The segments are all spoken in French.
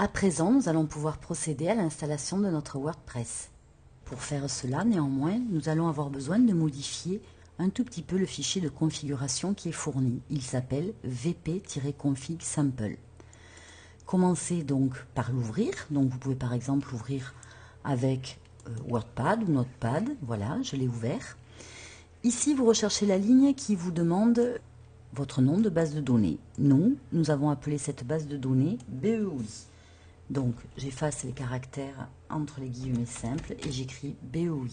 À présent, nous allons pouvoir procéder à l'installation de notre WordPress. Pour faire cela, néanmoins, nous allons avoir besoin de modifier un tout petit peu le fichier de configuration qui est fourni. Il s'appelle vp-config sample. Commencez donc par l'ouvrir. Donc vous pouvez par exemple l'ouvrir avec WordPad ou Notepad. Voilà, je l'ai ouvert. Ici, vous recherchez la ligne qui vous demande votre nom de base de données. Nous avons appelé cette base de données BEOI. Donc, j'efface les caractères entre les guillemets simples et j'écris BEOI.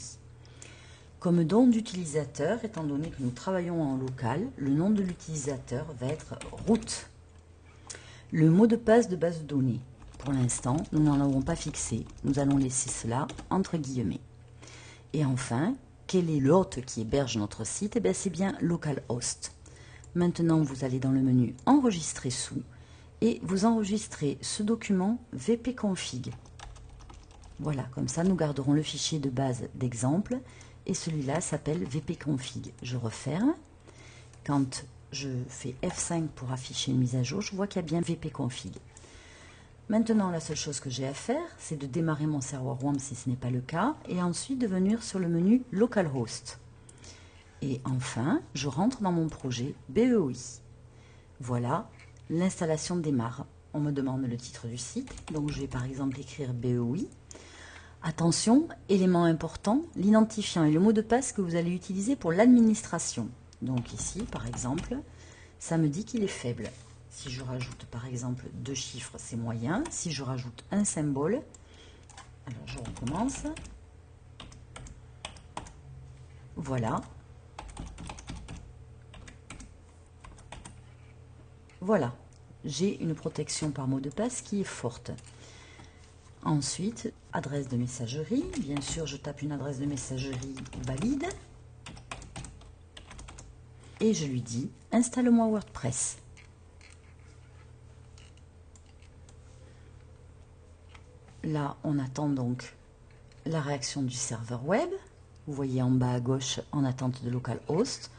Comme nom d'utilisateur, étant donné que nous travaillons en local, le nom de l'utilisateur va être root. Le mot de passe de base de données. Pour l'instant, nous n'en avons pas fixé. Nous allons laisser cela entre guillemets. Et enfin, quel est l'hôte qui héberge notre site? Eh bien, c'est bien localhost. Maintenant, vous allez dans le menu Enregistrer sous et vous enregistrez ce document vp-config. Voilà, comme ça, nous garderons le fichier de base d'exemple et celui-là s'appelle vp-config. Je referme. Quand je fais F5 pour afficher une mise à jour, je vois qu'il y a bien vp-config. Maintenant, la seule chose que j'ai à faire, c'est de démarrer mon serveur WAMP si ce n'est pas le cas, et ensuite de venir sur le menu localhost. Et enfin, je rentre dans mon projet BEOI. Voilà, l'installation démarre. On me demande le titre du site, donc je vais par exemple écrire BEOI. Attention, élément important, l'identifiant et le mot de passe que vous allez utiliser pour l'administration. Donc ici, par exemple, ça me dit qu'il est faible. Si je rajoute par exemple 2 chiffres, c'est moyen. Si je rajoute un symbole, alors je recommence. Voilà. Voilà, j'ai une protection par mot de passe qui est forte. Ensuite, adresse de messagerie. Bien sûr, je tape une adresse de messagerie valide. Et je lui dis, installe-moi WordPress. Là, on attend donc la réaction du serveur web. Vous voyez en bas à gauche, en attente de localhost.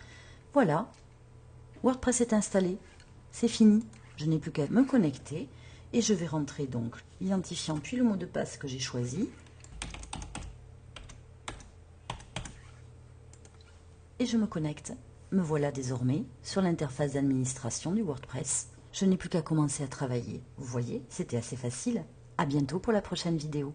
Voilà, WordPress est installé. C'est fini. Je n'ai plus qu'à me connecter et je vais rentrer donc l'identifiant puis le mot de passe que j'ai choisi. Et je me connecte. Me voilà désormais sur l'interface d'administration du WordPress. Je n'ai plus qu'à commencer à travailler. Vous voyez, c'était assez facile. À bientôt pour la prochaine vidéo.